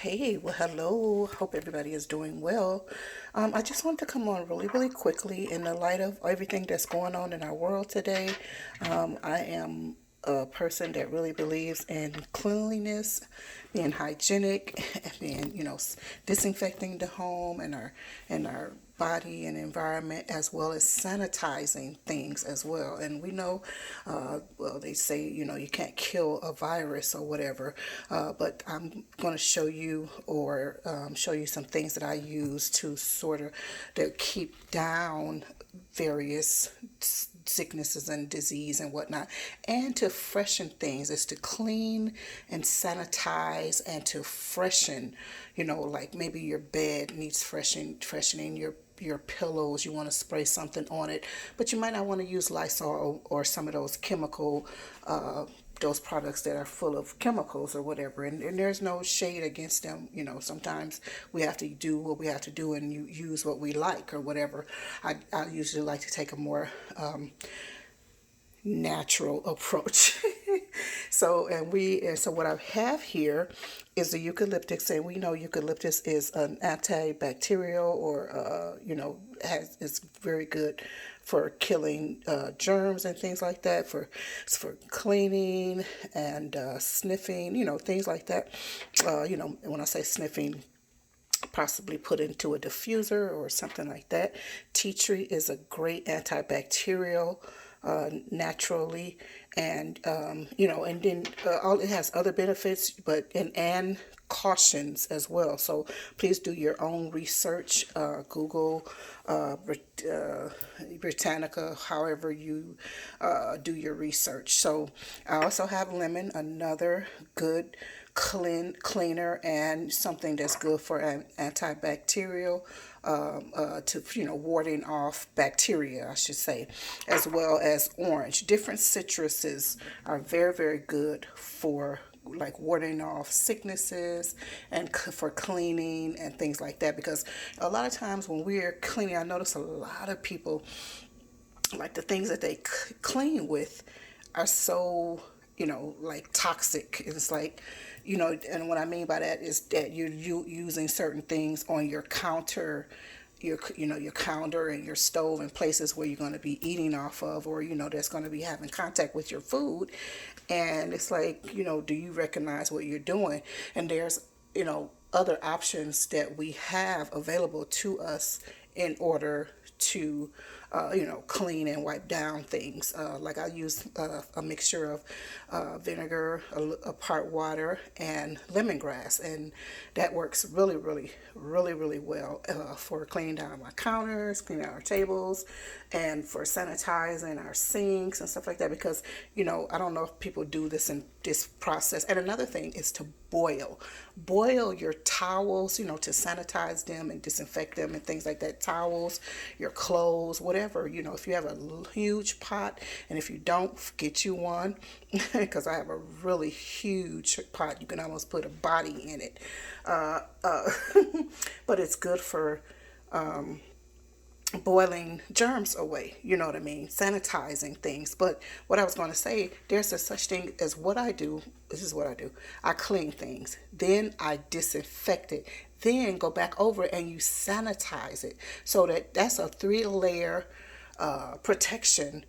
Hey, well, hello. Hope everybody is doing well. I just wanted to come on really quickly in the light of everything that's going on in our world today. I am a person that really believes in cleanliness, being hygienic, and being, disinfecting the home and our body and environment, as well as sanitizing things as well. And we know, well, they say, you can't kill a virus or whatever, but I'm going to show you or show you some things that I use to sort of to keep down various sicknesses and disease and whatnot, and to freshen things. Is to clean and sanitize and to freshen, like maybe your bed needs freshening, your pillows, you want to spray something on it, but you might not want to use Lysol or some of those chemical those products that are full of chemicals or whatever. And there's no shade against them. Sometimes we have to do what we have to do and use what we like or whatever. I usually like to take a more natural approach. So what I have here is the eucalyptus, and we know eucalyptus is an antibacterial, or has is very good for killing germs and things like that, for cleaning and sniffing, things like that. When I say sniffing, possibly put into a diffuser or something like that. Tea tree is a great antibacterial, naturally, and and then all it has other benefits, but and cautions as well. So please do your own research. Google Britannica, however you do your research. So I also have lemon, another good cleaner and something that's good for an antibacterial, to warding off bacteria, I should say, as well as orange. Different citruses are very good for like warding off sicknesses and for cleaning and things like that, because a lot of times when we're cleaning, I notice a lot of people, like the things that they clean with are so, like toxic. It's like, and what I mean by that is that you using certain things on your counter, your counter and your stove and places where you're going to be eating off of, or that's going to be having contact with your food. And it's like, do you recognize what you're doing? And there's, other options that we have available to us in order to clean and wipe down things. Like I use a mixture of vinegar, a part water, and lemongrass, and that works really well for cleaning down my counters, cleaning our tables, and for sanitizing our sinks and stuff like that. Because I don't know if people do this in this process. And another thing is to boil your towels, to sanitize them and disinfect them and things like that. Towels, your clothes, whatever. If you have a huge pot, and if you don't, get you one, because I have a really huge pot. You can almost put a body in it. Uh, uh, but it's good for boiling germs away, you know what I mean, sanitizing things. But what I was going to say, there's a such thing as what I do. This is what I do. I clean things, then I disinfect it, then go back over it and you sanitize it, so that's a three-layer protection,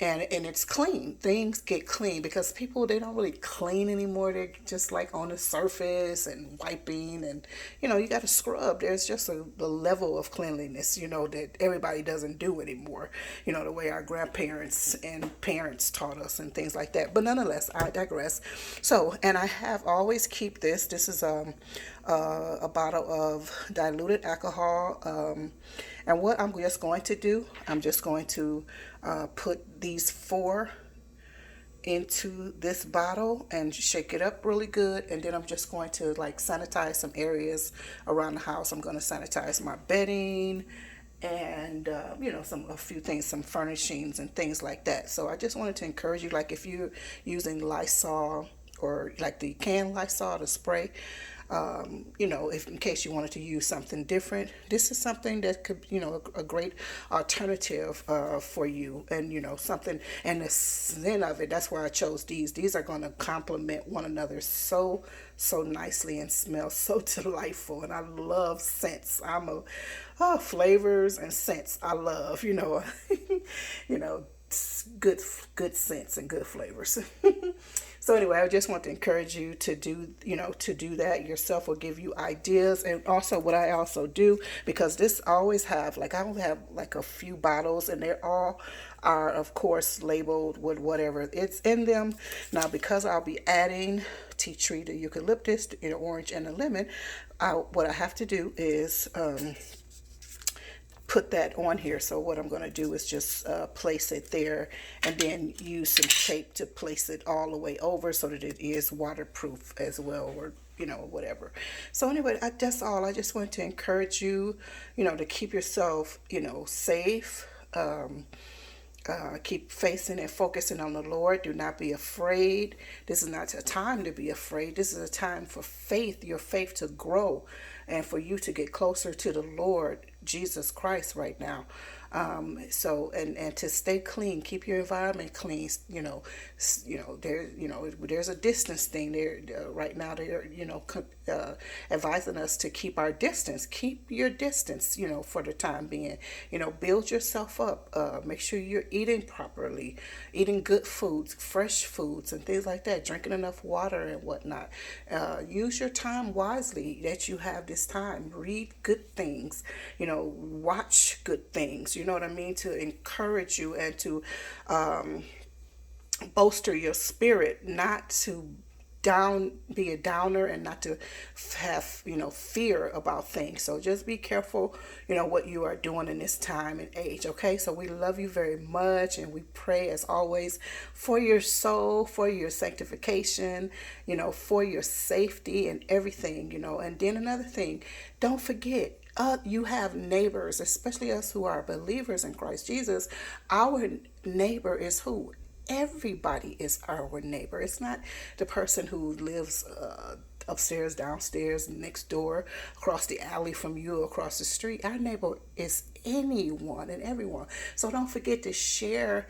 and it's clean. Things get clean because people, they don't really clean anymore. They're just like on the surface and wiping, and you got to scrub. There's just a level of cleanliness, that everybody doesn't do anymore. The way our grandparents and parents taught us and things like that. But nonetheless, I digress. So, and I have always keep this. This is a bottle of diluted alcohol. And what I'm just going to do, I'm just going to put these four into this bottle and shake it up really good. And then I'm just going to like sanitize some areas around the house. I'm going to sanitize my bedding and a few things, some furnishings and things like that. So I just wanted to encourage you, like if you're using Lysol or like the canned Lysol to spray, if in case you wanted to use something different, this is something that could, a great alternative for you. And, something, and the scent of it, that's why I chose these. These are going to complement one another so nicely and smell so delightful. And I love scents. Flavors and scents. I love, you know, good good scents and good flavors. So anyway, I just want to encourage you to do that yourself, will give you ideas. And also what I also do, because this always have, like, I only have like a few bottles, and they're all are of course labeled with whatever it's in them. Now, because I'll be adding tea tree, the eucalyptus, the orange, and the lemon, what I have to do is put that on here. So what I'm going to do is just place it there, and then use some tape to place it all the way over so that it is waterproof as well, or whatever. So anyway, that's all. I just want to encourage you, to keep yourself, safe. Keep facing and focusing on the Lord. Do not be afraid. This is not a time to be afraid. This is a time for faith, your faith to grow, and for you to get closer to the Lord Jesus Christ right now. And to stay clean, keep your environment clean. There's a distance thing there right now. They're advising us to keep our distance. Keep your distance. For the time being. Build yourself up. Make sure you're eating properly, eating good foods, fresh foods, and things like that. Drinking enough water and whatnot. Use your time wisely that you have this time. Read good things. Watch good things. You know what I mean? To encourage you and to bolster your spirit, not to be a downer, and not to have fear about things. So just be careful what you are doing in this time and age. Okay, so we love you very much, and we pray as always for your soul, for your sanctification, for your safety and everything. And then another thing, don't forget, you have neighbors, especially us who are believers in Christ Jesus. Our neighbor is who? Everybody is our neighbor. It's not the person who lives upstairs, downstairs, next door, across the alley from you, across the street. Our neighbor is anyone and everyone. So don't forget to share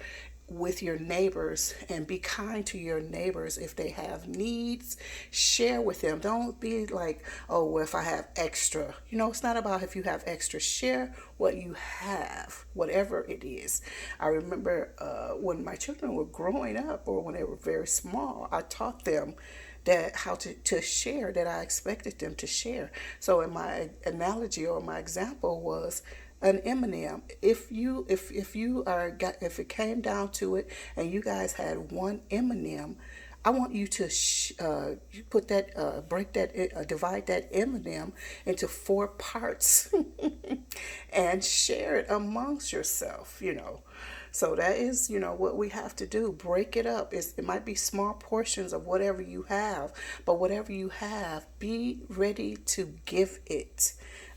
with your neighbors, and be kind to your neighbors. If they have needs, share with them. Don't be like, oh, well, if I have extra. It's not about if you have extra. Share what you have, whatever it is. I remember when my children were growing up, or when they were very small, I taught them that how to share, that I expected them to share. So in my analogy, or my example, was an M&M. If it came down to it, and you guys had one M&M, I want you to divide that M&M into 4 parts and share it amongst yourself. So that is, what we have to do. Break it up. It might be small portions of whatever you have, but whatever you have, be ready to give it.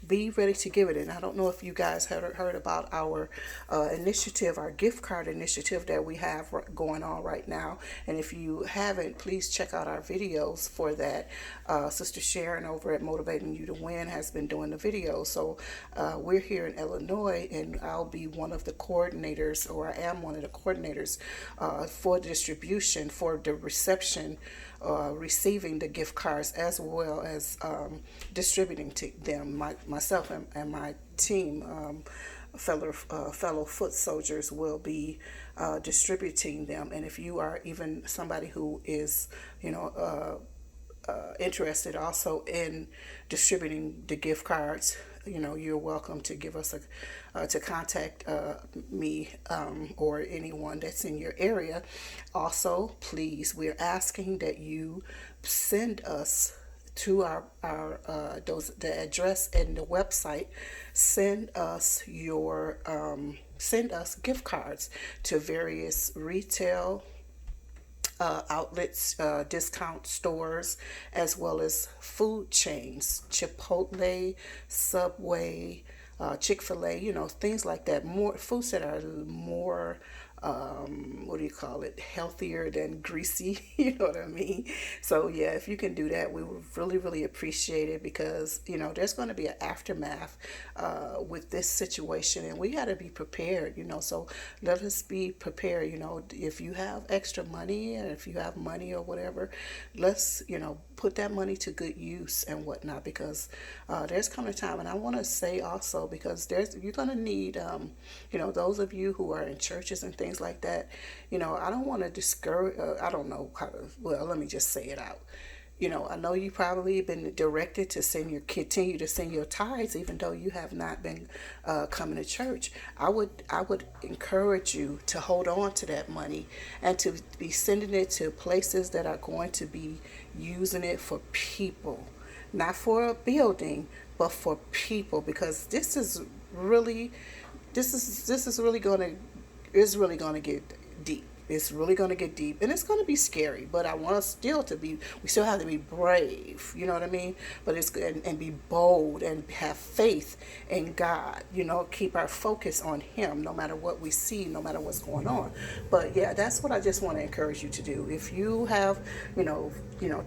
Be ready to give it. And I don't know if you guys heard about our initiative, our gift card initiative that we have going on right now. And if you haven't, please check out our videos for that. Sister Sharon over at Motivating You to Win has been doing the videos. So we're here in Illinois, and I'll be one of the coordinators, or I am one of the coordinators for distribution, for the reception, receiving the gift cards, as well as distributing to them. Myself and my team, fellow foot soldiers, will be distributing them. And if you are even somebody who is, interested also in distributing the gift cards, you're welcome to give us to contact me, or anyone that's in your area. Also, please, we're asking that you send us to the address and the website. Send us gift cards to various retail outlets, discount stores, as well as food chains, Chipotle, Subway, Chick-fil-A, things like that. More foods that are more what do you call it, healthier than greasy. You know what I mean? So yeah, if you can do that, we would really, really appreciate it, because there's going to be an aftermath with this situation, and we got to be prepared. So let us be prepared. If you have extra money, and if you have money or whatever, let's put that money to good use and whatnot, because there's coming a time. And I want to say also, because you're going to need those of you who are in churches and things like that. I don't want to discourage. I don't know how to. Well, let me just say it out. I know you probably been directed to continue to send your tithes, even though you have not been coming to church. I would encourage you to hold on to that money, and to be sending it to places that are going to be using it for people, not for a building, but for people, because this is really going to get deep. It's really going to get deep, and it's going to be scary, but I want us we still have to be brave, you know what I mean? But and be bold, and have faith in God, keep our focus on Him, no matter what we see, no matter what's going on. But yeah, that's what I just want to encourage you to do. If you have,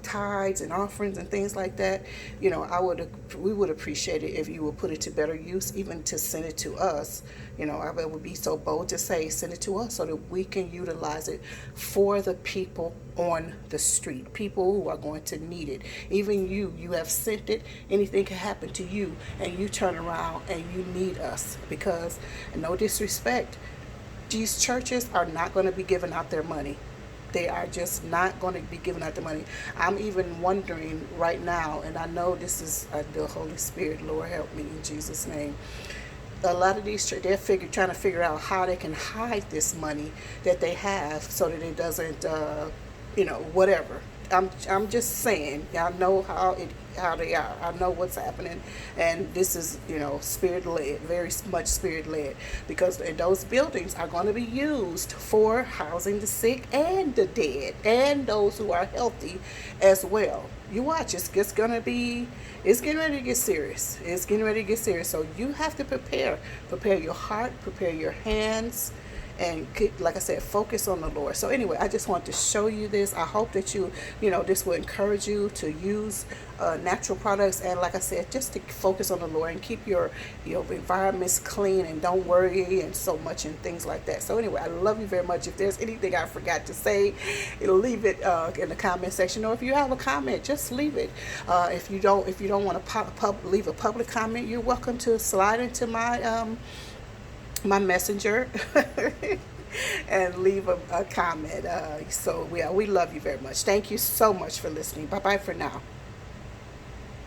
tithes and offerings and things like that, we would appreciate it if you would put it to better use, even to send it to us. I would be so bold to say, send it to us so that we can utilize it for the people on the street, people who are going to need it. Even you have sent it. Anything can happen to you, and you turn around and you need us, because, no disrespect, these churches are not going to be giving out their money. They are just not going to be giving out the money. I'm even wondering right now, and I know this is the Holy Spirit. Lord, help me in Jesus' name. A lot of these they're trying to figure out how they can hide this money that they have, so that it doesn't whatever. I'm just saying, y'all know how they are. I know what's happening, and this is spirit led, very much spirit led, because those buildings are going to be used for housing the sick and the dead, and those who are healthy as well. You watch, it's getting ready to get serious. It's getting ready to get serious. So you have to prepare your heart, prepare your hands, and like I said, focus on the Lord. So anyway, I just want to show you this. I hope that this will encourage you to use natural products, and like I said, just to focus on the Lord and keep your environments clean, and don't worry and so much and things like that. So anyway, I love you very much. If there's anything I forgot to say, leave it in the comment section, or if you have a comment, just leave it. If you don't want to leave a public comment, you're welcome to slide into my messenger and leave a comment. So we love you very much. Thank you so much for listening. Bye bye for now.